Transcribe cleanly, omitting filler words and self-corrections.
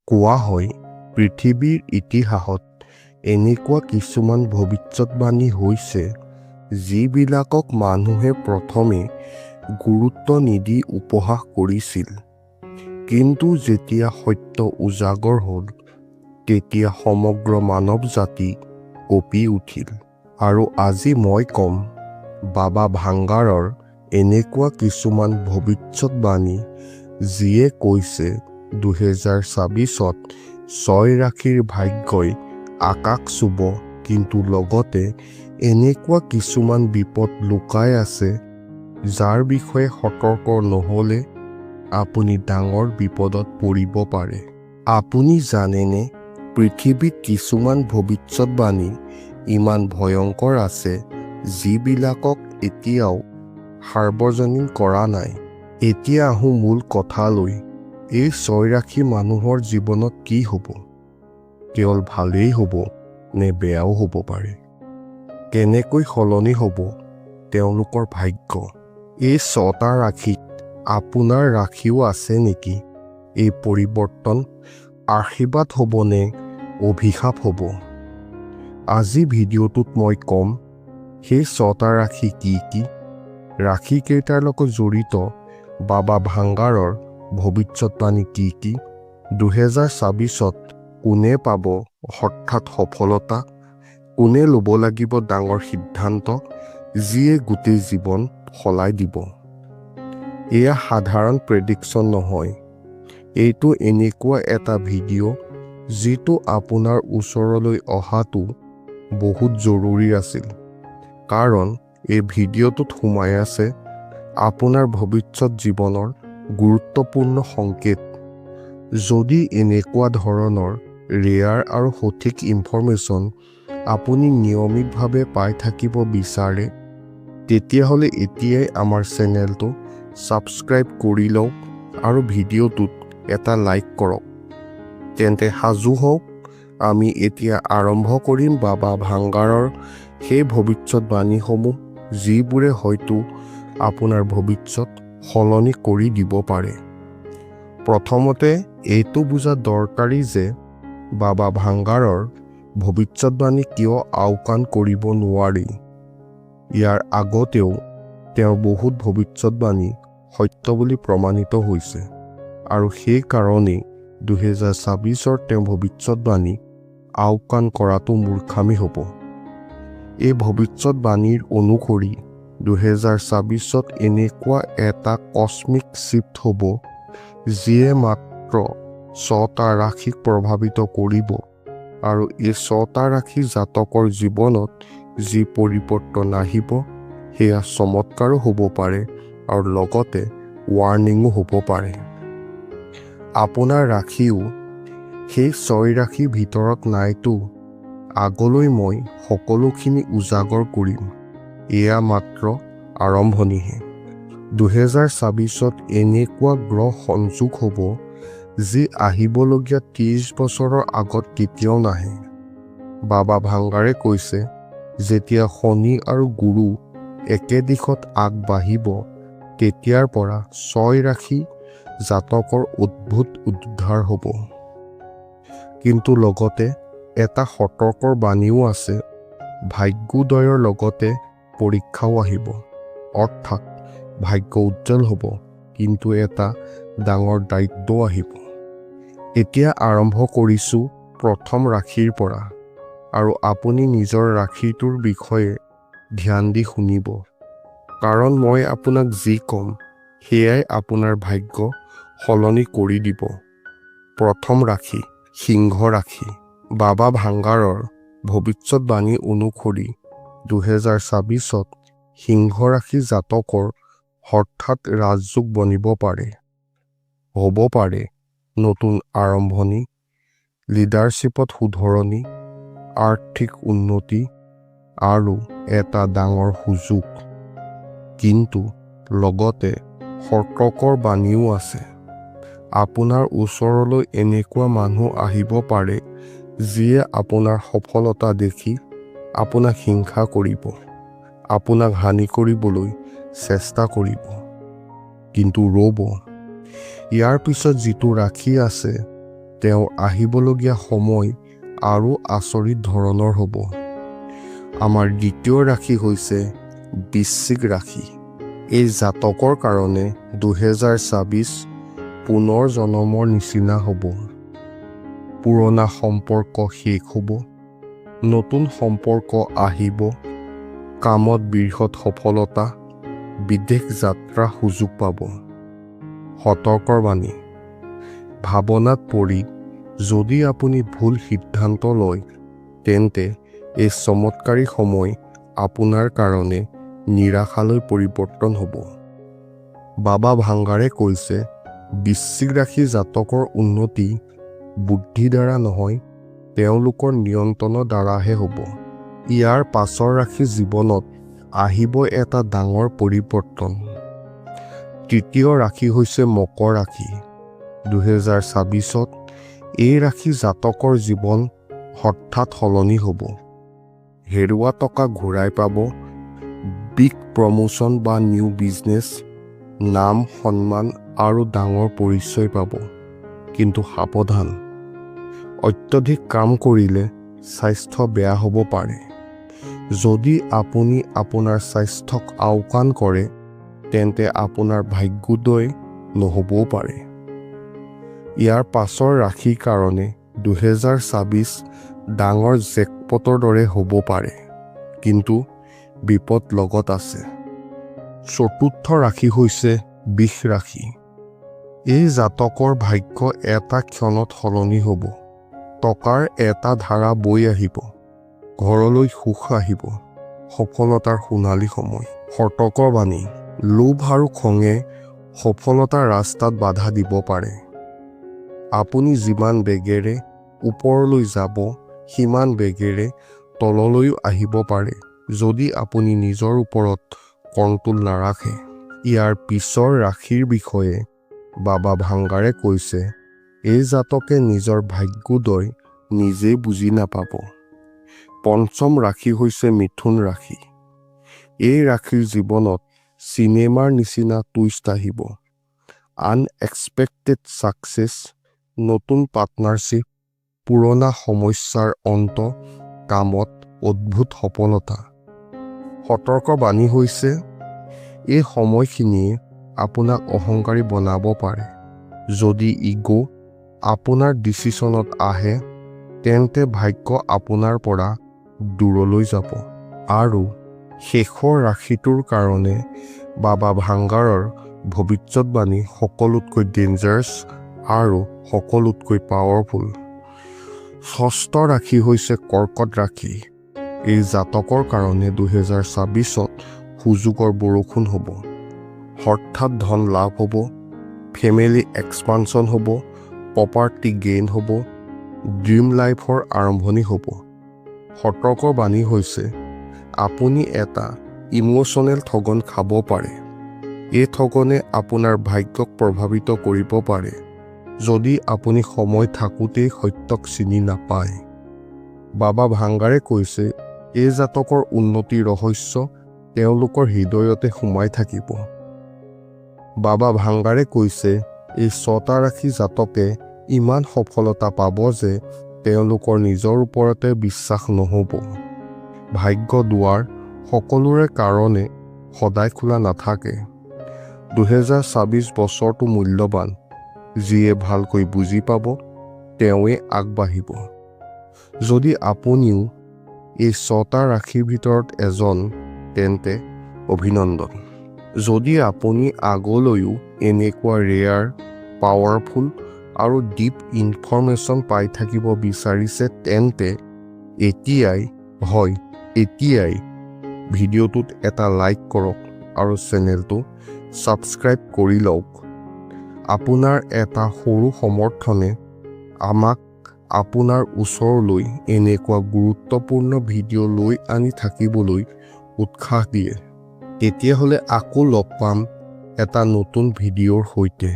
কোৱা হয় পৃথিৱীৰ ইতিহাসত এনেকুৱা কিছুমান ভৱিষ্যতবাণী হৈছে যিবিলাকক মানুহে প্ৰথমে গুৰুত্ব নিদি উপহাস কৰিছিল, কিন্তু যেতিয়া সত্য উজাগৰ হ'ল তেতিয়া সমগ্ৰ মানৱ জাতি কঁপি উঠিল। আৰু আজি মই ক'ম বাবা ভাংগাৰৰ এনেকুৱা কিছুমান ভৱিষ্যতবাণী যিয়ে কৈছে 2026ত 6 ৰাশিৰ ভাগ্যই আকাশ চুব, কিন্তু লগতে এনেকুৱা কিছুমান বিপদ লুকাই আছে যাৰ বিষয়ে সতৰ্ক নহ'লে আপুনি ডাঙৰ বিপদত পৰিব পাৰে। আপুনি জানেনে পৃথিৱীত কিছুমান ভৱিষ্যতবাণী ইমান ভয়ংকৰ আছে যিবিলাকক এতিয়াও সাৰ্বজনীন কৰা নাই। এতিয়া আহোঁ মূল কথালৈ। এই 6 ৰাশি মানুহৰ জীৱনত কি হ'ব? কেৱল ভালেই হ'ব নে বেয়াও হ'ব পাৰে? কেনেকৈ সলনি হ'ব তেওঁলোকৰ ভাগ্য? এই 6টা ৰাশিত আপোনাৰ ৰাশিও আছে নেকি? এই পৰিৱৰ্তন আশীৰ্বাদ হ'ব নে অভিশাপ হ'ব? আজি ভিডিঅ'টোত মই ক'ম সেই 6টা ৰাশি কি কি, ৰাশি কেইটাৰ লগত জড়িত বাবা ভাংগাৰৰ ভৱিষ্যতবাণী কি কি, 2026ত কোনে পাব হঠাৎ সফলতা, কোনে ল'ব লাগিব ডাঙৰ সিদ্ধান্ত যিয়ে গোটেই জীৱন সলাই দিব। এয়া সাধাৰণ প্ৰেডিকশ্যন নহয়, এইটো এনেকুৱা এটা ভিডিঅ' যিটো আপোনাৰ ওচৰলৈ অহাটো বহুত জৰুৰী আছিল, কাৰণ এই ভিডিঅ'টোত সোমাই আছে আপোনাৰ ভৱিষ্যত জীৱনৰ গুৰুত্বপূৰ্ণ সংকেত। যদি এনেকুৱা ধৰণৰ ৰেয়াৰ আৰু সঠিক ইনফৰমেশ্যন আপুনি নিয়মিতভাৱে পাই থাকিব বিচাৰে, তেতিয়াহ'লে এতিয়াই আমাৰ চেনেলটো ছাবস্ক্ৰাইব কৰি লওক আৰু ভিডিঅ'টোত এটা লাইক কৰক। তেন্তে সাজু হওক, আমি এতিয়া আৰম্ভ কৰিম বাবা ভাংগাৰৰ সেই ভৱিষ্যতবাণীসমূহ যিবোৰে হয়তো আপোনাৰ ভৱিষ্যত সলনি কৰি দিব পাৰে। প্ৰথমতে এইটো বুজা দৰকাৰী যে বাবা ভাংগাৰৰ ভৱিষ্যতবাণী কিয় আওকাণ কৰিব নোৱাৰি। ইয়াৰ আগতেও তেওঁৰ বহুত ভৱিষ্যতবাণী সত্য বুলি প্ৰমাণিত হৈছে, আৰু সেইকাৰণেই 2026ৰ তেওঁ ভৱিষ্যতবাণী আওকাণ কৰাটো মূৰ্খামি হ'ব। এই ভৱিষ্যতবাণীৰ অনুসৰি 2026ত এনেকুৱা এটা কস্মিক শ্বিফ্ট হ'ব যিয়ে মাত্ৰ 6টা ৰাশিক প্ৰভাৱিত কৰিব, আৰু এই 6টা ৰাশি জাতকৰ জীৱনত যি পৰিৱৰ্তন আহিব সেয়া চমৎকাৰো হ'ব পাৰে আৰু লগতে ৱাৰ্ণিঙো হ'ব পাৰে। আপোনাৰ ৰাশিও সেই 6 ৰাশিৰ ভিতৰত নাইতো। আগলৈ মই সকলোখিনি উজাগৰ কৰিম, এয়া মাত্ৰ আৰম্ভণিহে। 2026ত এনেকুৱা গ্ৰহ সংযোগ হ'ব যি আহিবলগীয়া 30 বছৰৰ আগত কেতিয়াও নাহে। বাবা ভাংগাৰে কৈছে যেতিয়া শনি আৰু গুৰু একে দিশত আগবাঢ়িব তেতিয়াৰ পৰা 6 ৰাশি জাতকৰ অদ্ভুত উদ্ধাৰ হ'ব। কিন্তু লগতে এটা সতৰ্কৰ বাণীও আছে, ভাগ্যোদয়ৰ লগতে পৰীক্ষাও আহিব। অৰ্থাৎ ভাগ্য উজ্জ্বল হ'ব, কিন্তু এটা ডাঙৰ দায়িত্ব আহিব। এতিয়া আৰম্ভ কৰিছোঁ প্ৰথম ৰাশিৰ পৰা, আৰু আপুনি নিজৰ ৰাশিটোৰ বিষয়ে ধ্যান দি শুনিব, কাৰণ মই আপোনাক যি ক'ম সেয়াই আপোনাৰ ভাগ্য সলনি কৰি দিব। প্ৰথম ৰাশি সিংহ ৰাশি। বাবা ভাংগাৰৰ ভৱিষ্যতবাণী অনুসৰি 2026ত সিংহ ৰাশি জাতকৰ হঠাৎ ৰাজযোগ বনিব পাৰে। হ'ব পাৰে নতুন আৰম্ভণি, লিডাৰশ্বিপত শুধৰণি, আৰ্থিক উন্নতি আৰু এটা ডাঙৰ সুযোগ। কিন্তু লগতে সতৰ্কৰ বাণীও আছে। আপোনাৰ ওচৰলৈ এনেকুৱা মানুহ আহিব পাৰে যিয়ে আপোনাৰ সফলতা দেখি আপোনাক হিংসা কৰিব, আপোনাক হানি কৰিবলৈ চেষ্টা কৰিব। কিন্তু ৰ'ব, ইয়াৰ পিছত যিটো ৰাশি আছে তেওঁ আহিবলগীয়া সময় আৰু আচৰিত ধৰণৰ হ'ব। আমাৰ দ্বিতীয় ৰাশি হৈছে বৃশ্চিক ৰাশি। এই জাতকৰ কাৰণে 2024 পুনৰ জন্মৰ নিচিনা হ'ব। পুৰণা সম্পৰ্ক শেষ হ'ব, নতুন সম্পৰ্ক আহিব, কামত বৃহৎ সফলতা, বিদেশ যাত্ৰা সুযোগ পাব। সতৰ্কৰ বাণী: ভাৱনাত পৰি যদি আপুনি ভুল সিদ্ধান্ত লয়, তেন্তে এই চমৎকাৰী সময় আপোনাৰ কাৰণে নিৰাশালৈ পৰিৱৰ্তন হ'ব। বাবা ভাংগাৰে কৈছে, বৃশ্চিক ৰাশি জাতকৰ উন্নতি বুদ্ধিৰ দ্বাৰা নহয়, তেওঁলোকৰ নিয়ন্ত্ৰণৰ দ্বাৰাহে হ'ব। ইয়াৰ পাছৰ ৰাশি জীৱনত আহিব এটা ডাঙৰ পৰিৱৰ্তন। তৃতীয় ৰাশি হৈছে মকৰ ৰাশি। 2024ত এই ৰাশি জাতকৰ জীৱন হঠাৎ সলনি হ'ব। হেৰুৱা টকা ঘূৰাই পাব, বিগ প্ৰমোশ্যন বা নিউ বিজনেছ, নাম সন্মান আৰু ডাঙৰ পৰিচয় পাব। কিন্তু সাৱধান, অত্যধিক কাম কৰিলে স্বাস্থ্য বেয়া হ'ব পাৰে। যদি আপুনি আপোনাৰ স্বাস্থ্যক আওকাণ কৰে, তেন্তে আপোনাৰ ভাগ্যোদয় নহ'বও পাৰে। ইয়াৰ পাছৰ ৰাশিৰ কাৰণে 2024 ডাঙৰ জেকপটৰ দৰে হ'ব পাৰে, কিন্তু বিপদ লগত আছে। চতুৰ্থ ৰাশি হৈছে বৃষ ৰাশি। এই জাতকৰ ভাগ্য এটা ক্ষণত সলনি হ'ব। টকাৰ এটা ধাৰা বৈ আহিব, ঘৰলৈ সুখ আহিব, সফলতাৰ সোণালী সময়। সতৰ্কৰ বাণী: লোভ আৰু খঙে সফলতাৰ ৰাস্তাত বাধা দিব পাৰে। আপুনি যিমান বেগেৰে ওপৰলৈ যাব, সিমান বেগেৰে তললৈও আহিব পাৰে যদি আপুনি নিজৰ ওপৰত কণ্ট্ৰল নাৰাখে। ইয়াৰ পিছৰ ৰাশিৰ বিষয়ে বাবা ভাংগাৰে কৈছে, এই জাতকে নিজৰ ভাগ্যোদয় নিজেই বুজি নাপাব। পঞ্চম ৰাশি হৈছে মিথুন ৰাশি। এই ৰাশিৰ জীৱনত চিনেমাৰ নিচিনা টুইষ্ট আহিব। আনএক্সপেক্টেড ছাকচেছ, নতুন পাৰ্টনাৰশ্বিপ, পুৰণা সমস্যাৰ অন্ত, কামত অদ্ভুত সফলতা। সতৰ্কৰ বাণী হৈছে, এই সময়খিনিয়ে আপোনাক অহংকাৰী বনাব পাৰে। যদি ইগো আপোনাৰ ডিচিশ্যনত আহে, তেন্তে ভাগ্য আপোনাৰ পৰা দূৰলৈ যাব। আৰু শেষৰ ৰাশিটোৰ কাৰণে বাবা ভাংগাৰৰ ভৱিষ্যতবাণী সকলোতকৈ ডেঞ্জাৰাছ আৰু সকলোতকৈ পাৱাৰফুল। ষষ্ঠ ৰাশি হৈছে কৰ্কট ৰাশি। এই জাতকৰ কাৰণে 2024ত সুযোগৰ বৰষুণ হ'ব। হঠাৎ ধন লাভ হ'ব, ফেমিলি এক্সপানশ্যন হ'ব, প্ৰপাৰ্টি গেইন হ'ব, ড্ৰিম লাইফৰ আৰম্ভণি হ'ব। সতৰ্কৰ বাণী হৈছে, আপুনি এটা ইম'চনেল ঠগন খাব পাৰে। এই ঠগনে আপোনাৰ ভাগ্যক প্ৰভাৱিত কৰিব পাৰে যদি আপুনি সময় থাকোঁতেই সত্যক চিনি নাপায়। বাবা ভাংগাৰে কৈছে, এই জাতকৰ উন্নতিৰ ৰহস্য তেওঁলোকৰ হৃদয়তে সোমাই থাকিব। বাবা ভাংগাৰে কৈছে, এই 6টা ৰাশি জাতকে ইমান সফলতা পাব যে তেওঁলোকৰ নিজৰ ওপৰতে বিশ্বাস নহ'ব। ভাগ্য দুৱাৰ সকলোৰে কাৰণে সদায় খোলা নাথাকে। 2024 বছৰটো মূল্যৱান। যিয়ে ভালকৈ বুজি পাব, তেওঁৱে আগবাঢ়িব। যদি আপুনিও এই 6টা ৰাশিৰ ভিতৰত এজন, তেন্তে অভিনন্দন। যদি আপুনি আগলৈও এনেকুৱা ৰেয়াৰ, পাৱাৰফুল আৰু ডিপ ইনফৰমেশ্যন পাই থাকিব বিচাৰিছে, তেন্তে এতিয়াই ভিডিঅ'টোত এটা লাইক কৰক আৰু চেনেলটো ছাবস্ক্ৰাইব কৰি লওক। আপোনাৰ এটা সৰু সমৰ্থনে আমাক আপোনাৰ ওচৰলৈ এনেকুৱা গুৰুত্বপূৰ্ণ ভিডিঅ' লৈ আনি থাকিবলৈ উৎসাহ দিয়ে। তেতিয়াহ'লে আকৌ লগ পাম এটা নতুন ভিডিঅ'ৰ সৈতে।